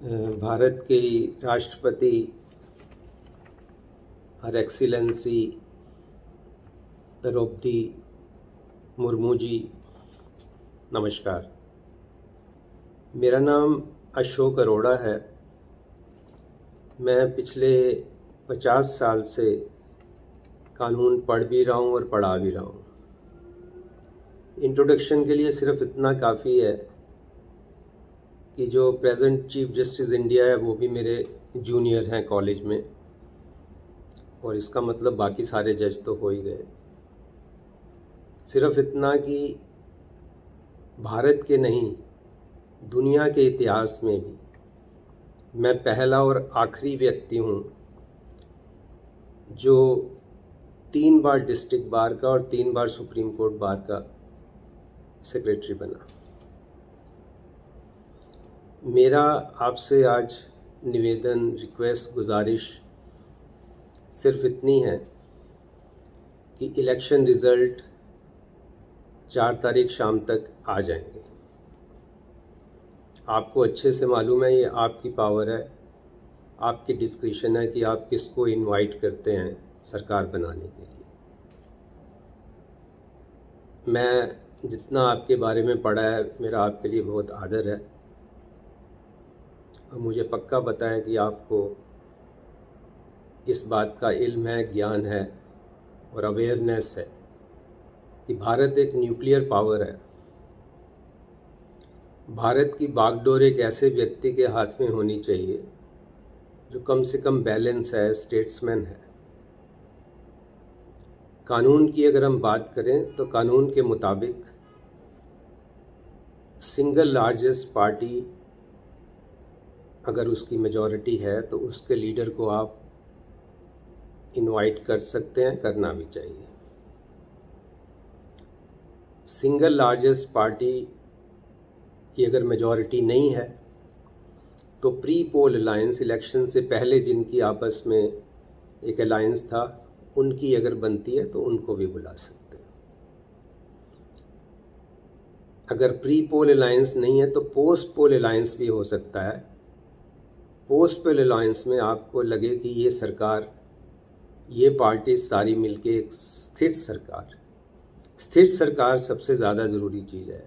भारत के राष्ट्रपति हर एक्सीलेंसी द्रौपदी मुर्मू जी, नमस्कार। मेरा नाम अशोक अरोड़ा है। मैं पिछले 50 साल से कानून पढ़ भी रहा हूँ और पढ़ा भी रहा हूँ। इंट्रोडक्शन के लिए सिर्फ इतना काफ़ी है कि जो प्रेजेंट चीफ जस्टिस इंडिया है वो भी मेरे जूनियर हैं कॉलेज में, और इसका मतलब बाकी सारे जज तो हो ही गए। सिर्फ इतना कि भारत के नहीं, दुनिया के इतिहास में भी मैं पहला और आखिरी व्यक्ति हूँ जो 3 बार डिस्ट्रिक्ट बार का और 3 बार सुप्रीम कोर्ट बार का सेक्रेटरी बना। मेरा आपसे आज निवेदन, रिक्वेस्ट, गुजारिश सिर्फ इतनी है कि इलेक्शन रिज़ल्ट 4 तारीख शाम तक आ जाएंगे। आपको अच्छे से मालूम है, ये आपकी पावर है, आपकी डिस्क्रिशन है कि आप किसको इनवाइट करते हैं सरकार बनाने के लिए। मैं जितना आपके बारे में पढ़ा है, मेरा आपके लिए बहुत आदर है, और मुझे पक्का पता है कि आपको इस बात का इल्म है, ज्ञान है और अवेयरनेस है कि भारत एक न्यूक्लियर पावर है। भारत की बागडोर एक ऐसे व्यक्ति के हाथ में होनी चाहिए जो कम से कम बैलेंस है, स्टेट्समैन है। कानून की अगर हम बात करें तो कानून के मुताबिक सिंगल लार्जेस्ट पार्टी अगर उसकी मेजॉरिटी है तो उसके लीडर को आप इनवाइट कर सकते हैं, करना भी चाहिए। सिंगल लार्जेस्ट पार्टी की अगर मेजॉरिटी नहीं है तो प्री पोल अलायंस, इलेक्शन से पहले जिनकी आपस में एक अलायंस था, उनकी अगर बनती है तो उनको भी बुला सकते हैं। अगर प्री पोल अलायंस नहीं है तो पोस्ट पोल अलायंस भी हो सकता है। पोस्ट पोल अलायंस में आपको लगे कि ये सरकार, ये पार्टी सारी मिलके एक स्थिर सरकार सबसे ज़्यादा ज़रूरी चीज़ है।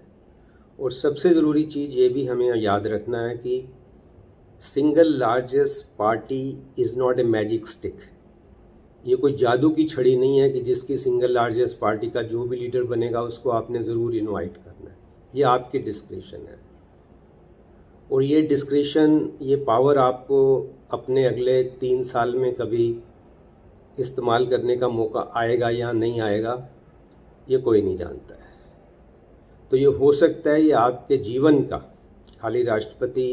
और सबसे ज़रूरी चीज़ ये भी हमें याद रखना है कि single largest party is not a magic stick. ये कोई जादू की छड़ी नहीं है कि जिसकी सिंगल लार्जेस्ट पार्टी का जो भी लीडर बनेगा उसको आपने ज़रूर इनवाइट करना है। ये आपकी डिस्क्रिशन है, और ये डिस्क्रिशन, ये पावर आपको अपने अगले 3 साल में कभी इस्तेमाल करने का मौका आएगा या नहीं आएगा, ये कोई नहीं जानता है। तो ये हो सकता है ये आपके जीवन का, खाली राष्ट्रपति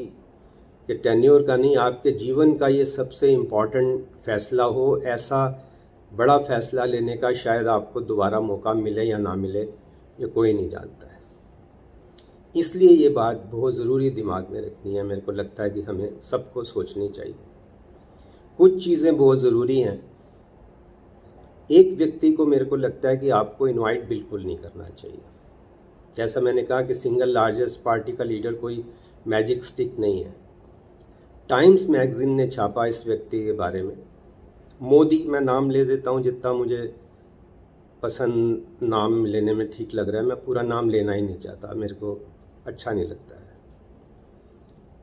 के टेन्योर का नहीं, आपके जीवन का ये सबसे इम्पॉर्टेंट फैसला हो। ऐसा बड़ा फैसला लेने का शायद आपको दोबारा मौका मिले या ना मिले, ये कोई नहीं जानता है। इसलिए ये बात बहुत ज़रूरी दिमाग में रखनी है। मेरे को लगता है कि हमें सबको सोचनी चाहिए। कुछ चीज़ें बहुत ज़रूरी हैं। एक व्यक्ति को मेरे को लगता है कि आपको इनवाइट बिल्कुल नहीं करना चाहिए। जैसा मैंने कहा कि सिंगल लार्जेस्ट पार्टी का लीडर कोई मैजिक स्टिक नहीं है। टाइम्स मैगज़ीन ने छापा इस व्यक्ति के बारे में। मोदी, मैं नाम ले देता हूँ जितना मुझे पसंद, नाम लेने में ठीक लग रहा है। मैं पूरा नाम लेना ही नहीं चाहता, मेरे को अच्छा नहीं लगता है।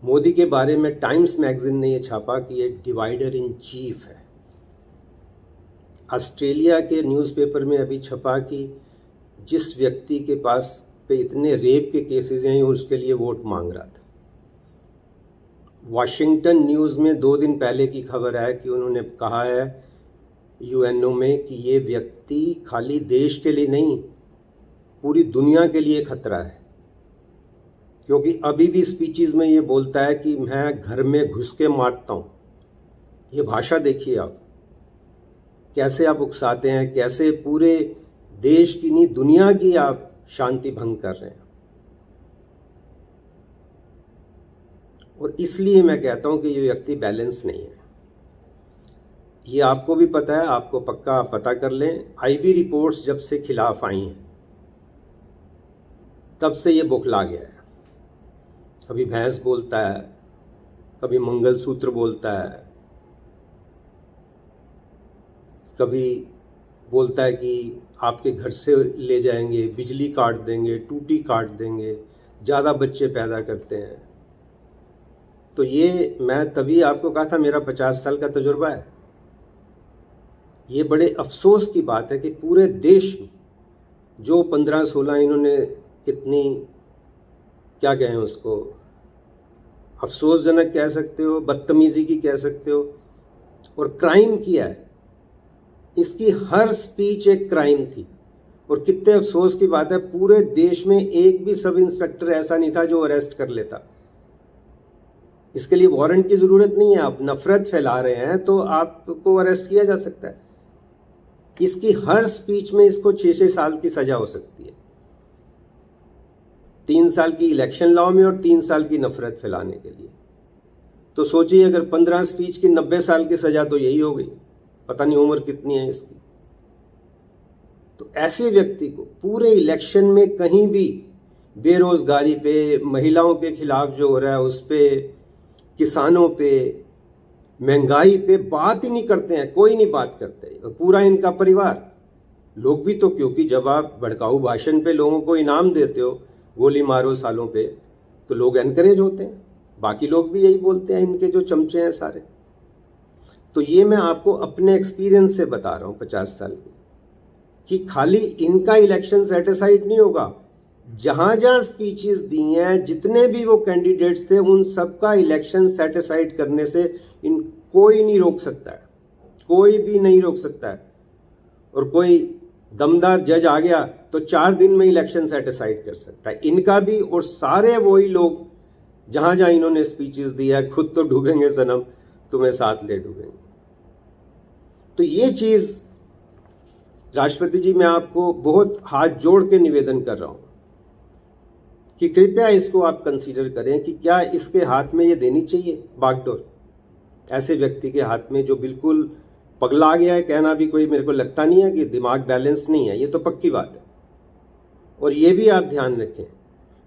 मोदी के बारे में टाइम्स मैगज़ीन ने ये छापा कि ये डिवाइडर इन चीफ है। ऑस्ट्रेलिया के न्यूज़पेपर में अभी छपा कि जिस व्यक्ति के पास पे इतने रेप के केसेस हैं, उसके लिए वोट मांग रहा था। वाशिंगटन न्यूज़ में 2 दिन पहले की खबर है कि उन्होंने कहा है यूएनओ में कि ये व्यक्ति खाली देश के लिए नहीं, पूरी दुनिया के लिए खतरा है, क्योंकि अभी भी स्पीचेस में ये बोलता है कि मैं घर में घुस के मारता हूँ। ये भाषा देखिए आप, कैसे आप उकसाते हैं, कैसे पूरे देश की नहीं दुनिया की आप शांति भंग कर रहे हैं। और इसलिए मैं कहता हूं कि ये व्यक्ति बैलेंस नहीं है। ये आपको भी पता है, आपको पक्का पता कर लें। आईबी रिपोर्ट्स जब से खिलाफ आई हैं तब से ये बौखला गया है। कभी भैंस बोलता है, कभी मंगलसूत्र बोलता है, कभी बोलता है कि आपके घर से ले जाएंगे, बिजली काट देंगे, टूटी काट देंगे, ज़्यादा बच्चे पैदा करते हैं। तो ये मैं तभी आपको कहा था मेरा 50 साल का तजुर्बा है। ये बड़े अफसोस की बात है कि पूरे देश में जो 15-16 इन्होंने इतनी, क्या कहें उसको, अफसोसजनक कह सकते हो, बदतमीज़ी की कह सकते हो, और क्राइम किया है। इसकी हर स्पीच एक क्राइम थी। और कितने अफसोस की बात है, पूरे देश में एक भी सब इंस्पेक्टर ऐसा नहीं था जो अरेस्ट कर लेता। इसके लिए वारंट की ज़रूरत नहीं है। आप नफरत फैला रहे हैं तो आपको अरेस्ट किया जा सकता है। इसकी हर स्पीच में इसको 6-6 साल की सज़ा हो सकती है, 3 साल की इलेक्शन लॉ में और 3 साल की नफरत फैलाने के लिए। तो सोचिए अगर 15 स्पीच की 90 साल की सज़ा तो यही हो गई। पता नहीं उम्र कितनी है इसकी। तो ऐसे व्यक्ति को पूरे इलेक्शन में कहीं भी बेरोजगारी पे, महिलाओं के खिलाफ जो हो रहा है उस पे, किसानों पे, महंगाई पे बात ही नहीं करते हैं, कोई नहीं बात करते। और पूरा इनका परिवार, लोग भी तो, क्योंकि जब आप भड़काऊ भाषण पे लोगों को इनाम देते हो, गोली मारो सालों पे, तो लोग एनकरेज होते हैं। बाकी लोग भी यही बोलते हैं, इनके जो चमचे हैं सारे। तो ये मैं आपको अपने एक्सपीरियंस से बता रहा हूँ 50 साल के, कि खाली इनका इलेक्शन सेटिस्फाइड नहीं होगा। जहाँ जहाँ स्पीचेस दी हैं, जितने भी वो कैंडिडेट्स थे, उन सबका इलेक्शन सेटिस्फाइड करने से कोई नहीं रोक सकता है, कोई भी नहीं रोक सकता है। और कोई दमदार जज आ गया तो 4 दिन में इलेक्शन सेटिस्फाइड कर सकता है, इनका भी। और सारे वही लोग जहाँ जहाँ इन्होंने स्पीचेस दी है, खुद तो डूबेंगे सनम, तुम्हें साथ ले डूबेंगे। तो ये चीज़ राष्ट्रपति जी, मैं आपको बहुत हाथ जोड़ के निवेदन कर रहा हूँ कि कृपया इसको आप कंसीडर करें कि क्या इसके हाथ में ये देनी चाहिए बागडोर, ऐसे व्यक्ति के हाथ में जो बिल्कुल पगला गया है। कहना भी कोई, मेरे को लगता नहीं है कि दिमाग बैलेंस नहीं है, ये तो पक्की बात है। और ये भी आप ध्यान रखें,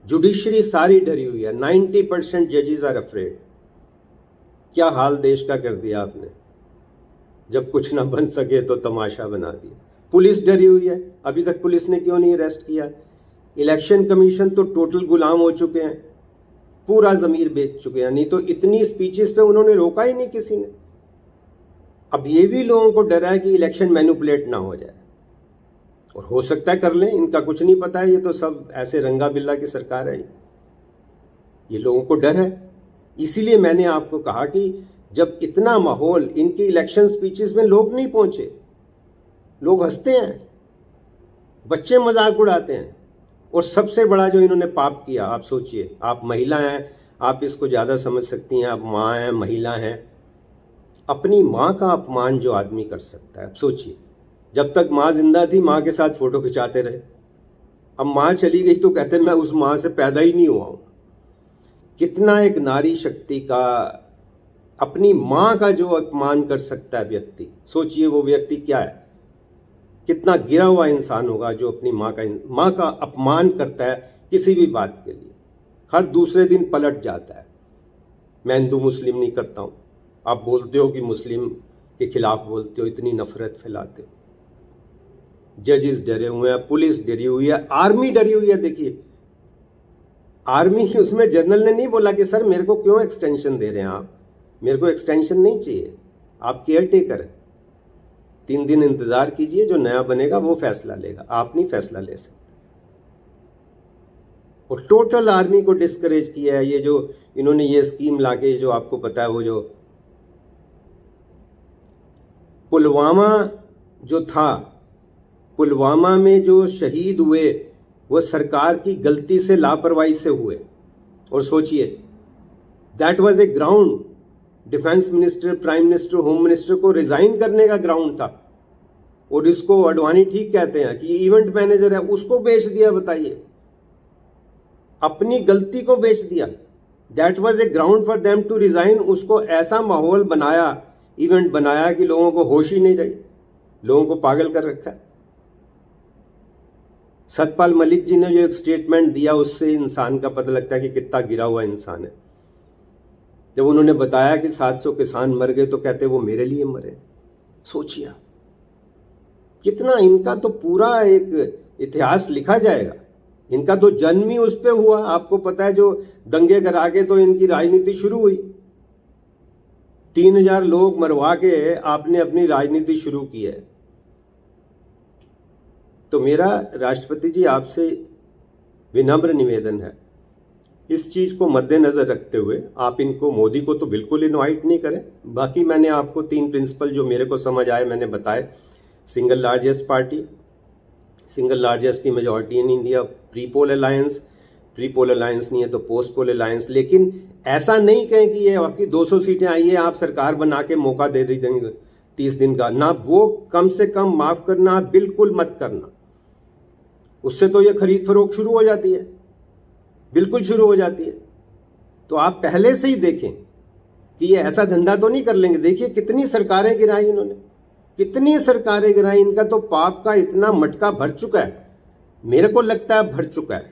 जुडिशरी सारी डरी हुई है, 90% जजेस आर अफ्रेड। क्या हाल देश का कर दिया आपने, जब कुछ ना बन सके तो तमाशा बना दिया। पुलिस डरी हुई है, अभी तक पुलिस ने क्यों नहीं अरेस्ट किया। इलेक्शन कमीशन तो टोटल गुलाम हो चुके हैं, पूरा ज़मीर बेच चुके हैं। नहीं तो इतनी स्पीचेस पे उन्होंने रोका ही नहीं किसी ने। अब ये भी लोगों को डर है कि इलेक्शन मैनिपुलेट ना हो जाए, और हो सकता है कर लें, इनका कुछ नहीं पता है। ये तो सब ऐसे रंगा बिल्ला की सरकार है, ये लोगों को डर है। इसीलिए मैंने आपको कहा कि जब इतना माहौल, इनकी इलेक्शन स्पीचेस में लोग नहीं पहुंचे, लोग हंसते हैं, बच्चे मजाक उड़ाते हैं। और सबसे बड़ा जो इन्होंने पाप किया, आप सोचिए, आप महिला हैं, आप इसको ज़्यादा समझ सकती हैं, आप माँ हैं, महिला हैं। अपनी माँ का अपमान जो आदमी कर सकता है, आप सोचिए, जब तक माँ जिंदा थी माँ के साथ फ़ोटो खिंचाते रहे, अब माँ चली गई तो कहते हैं मैं उस माँ से पैदा ही नहीं हुआ हूँ। कितना एक नारी शक्ति का, अपनी माँ का जो अपमान कर सकता है व्यक्ति, सोचिए वो व्यक्ति क्या है, कितना गिरा हुआ इंसान होगा जो अपनी माँ का अपमान करता है किसी भी बात के लिए। हर दूसरे दिन पलट जाता है, मैं हिंदू मुस्लिम नहीं करता हूँ। आप बोलते हो कि मुस्लिम के खिलाफ बोलते हो, इतनी नफरत फैलाते हो। जजेस डरे हुए हैं, पुलिस डरी हुई है, आर्मी डरी हुई है। देखिए आर्मी, उसमें जनरल ने नहीं बोला कि सर मेरे को क्यों एक्सटेंशन दे रहे हैं आप, मेरे को एक्सटेंशन नहीं चाहिए, आप केयर टेकर है, 3 दिन इंतजार कीजिए, जो नया बनेगा वो फैसला लेगा, आप नहीं फैसला ले सकते। और टोटल आर्मी को डिस्करेज किया है। ये जो इन्होंने ये स्कीम लाके, जो आपको पता है, वो जो पुलवामा जो था, पुलवामा में जो शहीद हुए वो सरकार की गलती से, लापरवाही से हुए। और सोचिए, that was a ground, defence minister, prime minister, home minister को रिजाइन करने का ग्राउंड था। और इसको अडवाणी ठीक कहते हैं कि इवेंट मैनेजर है, उसको बेच दिया। बताइए, अपनी गलती को बेच दिया। That was a ground for them to resign. उसको ऐसा माहौल बनाया, इवेंट बनाया कि लोगों को होश ही नहीं रही, लोगों को पागल कर रखा है। सतपाल मलिक जी ने जो एक स्टेटमेंट दिया, उससे इंसान का पता लगता है कि कितना गिरा हुआ इंसान है। जब उन्होंने बताया कि 700 किसान मर गए तो कहते वो मेरे लिए मरे। सोचिए कितना, इनका तो पूरा एक इतिहास लिखा जाएगा। इनका तो जन्म ही उस पे हुआ। आपको पता है जो दंगे करा के तो इनकी राजनीति शुरू हुई। 3000 लोग मरवा के आपने अपनी राजनीति शुरू की है। तो मेरा राष्ट्रपति जी आपसे विनम्र निवेदन है, इस चीज़ को मद्देनज़र रखते हुए आप इनको, मोदी को तो बिल्कुल इनवाइट नहीं करें। बाकी मैंने आपको 3 प्रिंसिपल जो मेरे को समझ आए मैंने बताए। Single largest party, single largest की majority in India, pre poll alliance नहीं है तो पोस्ट पोल अलायंस। लेकिन ऐसा नहीं कहें कि ये आपकी 200 सीटें आई है आप सरकार बना के मौका दे देंगे 30 दिन का ना, वो कम से कम माफ़ करना, बिल्कुल मत करना। उससे तो ये खरीद फरोख्त शुरू हो जाती है, बिल्कुल शुरू हो जाती है। तो आप पहले से ही देखें कि ये ऐसा धंधा तो नहीं कर लेंगे। देखिए कितनी सरकारें गिराई इन्होंने, कितनी सरकारें गिराई। इनका तो पाप का इतना मटका भर चुका है, मेरे को लगता है भर चुका है।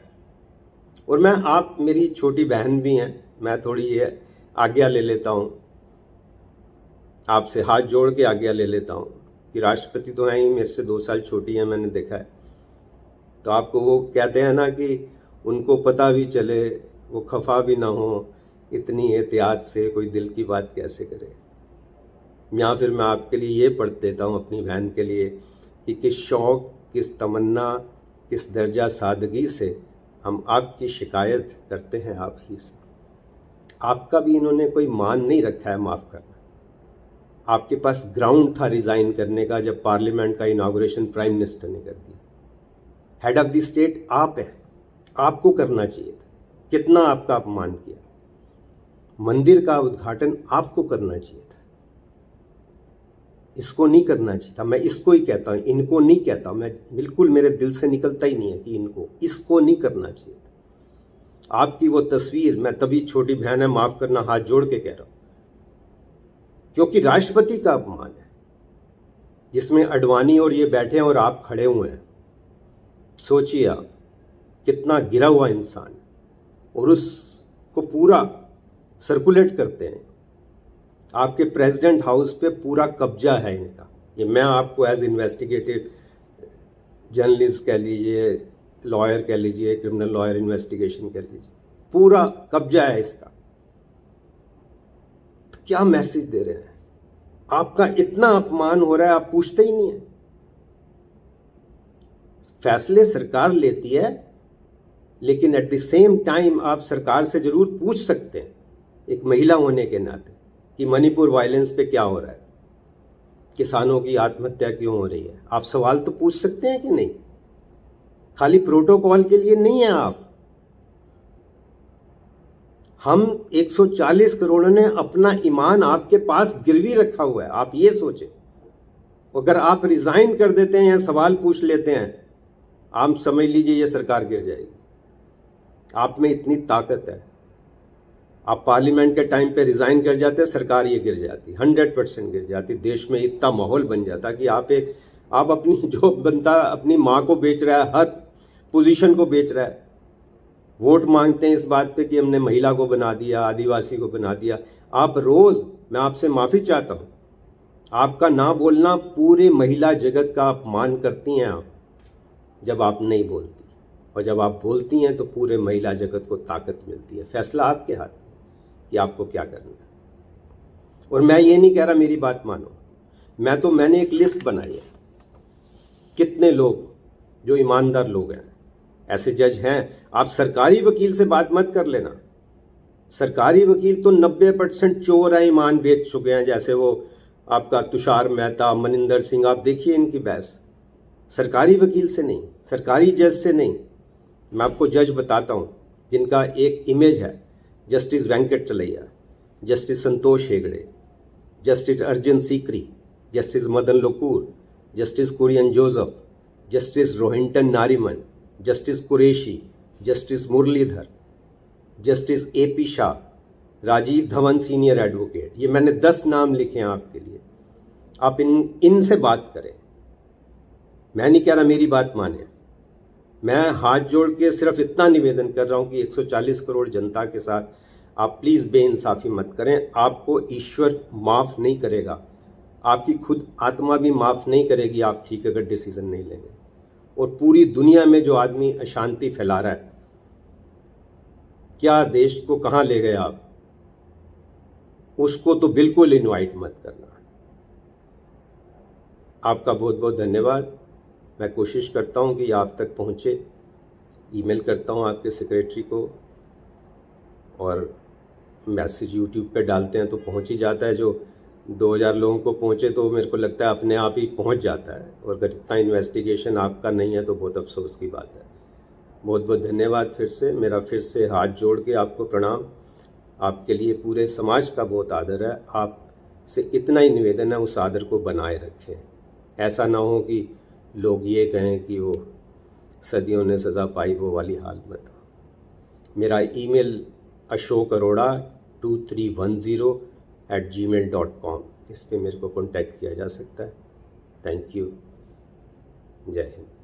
और मैं, आप मेरी छोटी बहन भी हैं, मैं थोड़ी ये आज्ञा ले लेता हूँ आपसे, हाथ जोड़ के आज्ञा ले लेता हूँ कि राष्ट्रपति तो हैं ही, मेरे से 2 साल छोटी है, मैंने देखा है। तो आपको वो कहते हैं ना कि उनको पता भी चले वो खफा भी ना हो, इतनी एहतियात से कोई दिल की बात कैसे करे। या फिर मैं आपके लिए ये पढ़ देता हूँ अपनी बहन के लिए कि किस शौक़, किस तमन्ना, किस दर्जा सादगी से हम आपकी शिकायत करते हैं आप ही से। आपका भी इन्होंने कोई मान नहीं रखा है माफ़ करना। आपके पास ग्राउंड था रिज़ाइन करने का जब पार्लियामेंट का इनाग्रेशन प्राइम मिनिस्टर ने कर दिया। हेड ऑफ द स्टेट आप हैं, आपको करना चाहिए था। कितना आपका अपमान किया। मंदिर का उद्घाटन आपको करना चाहिए था, इसको नहीं करना चाहिए था। मैं इसको ही कहता हूँ, इनको नहीं कहता मैं, बिल्कुल मेरे दिल से निकलता ही नहीं है कि इनको, इसको नहीं करना चाहिए था। आपकी वो तस्वीर, मैं तभी, छोटी बहन है माफ़ करना, हाथ जोड़ के कह रहा हूँ, क्योंकि राष्ट्रपति का अपमान है जिसमें अडवाणी और ये बैठे हैं और आप खड़े हुए हैं। सोचिए आप, कितना गिरा हुआ इंसान, और उसको पूरा सर्कुलेट करते हैं। आपके प्रेसिडेंट हाउस पे पूरा कब्जा है इनका। ये मैं आपको एज इन्वेस्टिगेटिव जर्नलिस्ट कह लीजिए, लॉयर कह लीजिए, क्रिमिनल लॉयर इन्वेस्टिगेशन कह लीजिए, पूरा कब्जा है इसका। तो क्या मैसेज दे रहे हैं? आपका इतना अपमान हो रहा है, आप पूछते ही नहीं है। फैसले सरकार लेती है, लेकिन एट द सेम टाइम आप सरकार से जरूर पूछ सकते हैं एक महिला होने के नाते कि मणिपुर वायलेंस पे क्या हो रहा है, किसानों की आत्महत्या क्यों हो रही है। आप सवाल तो पूछ सकते हैं कि नहीं? खाली प्रोटोकॉल के लिए नहीं है आप। हम 140 करोड़ ने अपना ईमान आपके पास गिरवी रखा हुआ है। आप ये सोचें, अगर आप रिजाइन कर देते हैं या सवाल पूछ लेते हैं, आप समझ लीजिए ये सरकार गिर जाएगी। आप में इतनी ताकत है, आप पार्लियामेंट के टाइम पे रिजाइन कर जाते, सरकार ये गिर जाती, 100% गिर जाती। देश में इतना माहौल बन जाता कि आप अपनी जो बनता, अपनी माँ को बेच रहा है, हर पोजीशन को बेच रहा है। वोट मांगते हैं इस बात पे कि हमने महिला को बना दिया, आदिवासी को बना दिया। आप रोज़, मैं आपसे माफ़ी चाहता हूँ, आपका ना बोलना पूरे महिला जगत का अपमान करती हैं आप जब आप नहीं बोलती, और जब आप बोलती हैं तो पूरे महिला जगत को ताकत मिलती है। फैसला आपके हाथ में कि आपको क्या करना है। और मैं ये नहीं कह रहा मेरी बात मानो, मैंने एक लिस्ट बनाई है, कितने लोग जो ईमानदार लोग हैं, ऐसे जज हैं। आप सरकारी वकील से बात मत कर लेना। सरकारी वकील तो 90% चोर हैं, ईमान बेच चुके हैं, जैसे वो आपका तुषार मेहता, मनिंदर सिंह, आप देखिए इनकी बहस। सरकारी वकील से नहीं, सरकारी जज से नहीं। मैं आपको जज बताता हूँ जिनका एक इमेज है, justice Venkat Chalaiah, justice Santosh Hegde, justice Arjun Sikri, justice Madan Lokur, justice Kurian Joseph, justice Rohinton Nariman, justice Qureshi, justice Muralidhar, justice AP Shah, Rajeev Dhavan senior advocate. ये मैंने 10 नाम लिखे हैं आपके लिए। आप इनसे बात करें। मैं नहीं कह रहा मेरी बात माने, मैं हाथ जोड़ के सिर्फ इतना निवेदन कर रहा हूँ कि 140 करोड़ जनता के साथ आप प्लीज़ बेइंसाफ़ी मत करें। आपको ईश्वर माफ़ नहीं करेगा, आपकी खुद आत्मा भी माफ़ नहीं करेगी आप ठीक अगर डिसीज़न नहीं लेंगे। और पूरी दुनिया में जो आदमी अशांति फैला रहा है, क्या देश को कहाँ ले गए आप, उसको तो बिल्कुल इनवाइट मत करना। आपका बहुत बहुत धन्यवाद। मैं कोशिश करता हूँ कि आप तक पहुँचे, ईमेल करता हूँ आपके सेक्रेटरी को, और मैसेज यूट्यूब पे डालते हैं तो पहुँच ही जाता है। जो 2000 लोगों को पहुँचे तो मेरे को लगता है अपने आप ही पहुँच जाता है, और अगर इतना इन्वेस्टिगेशन आपका नहीं है तो बहुत अफसोस की बात है। बहुत बहुत धन्यवाद फिर से, मेरा फिर से हाथ जोड़ के आपको प्रणाम। आपके लिए पूरे समाज का बहुत आदर है, आपसे इतना ही निवेदन है उस आदर को बनाए रखें। ऐसा ना हो कि लोग ये कहें कि वो सदियों ने सज़ा पाई, वो वाली हाल मत हो। मेरा ईमेल ashok.arora2310@gmail.com, इस पे मेरे को कॉन्टैक्ट किया जा सकता है। Thank you. जय हिंद।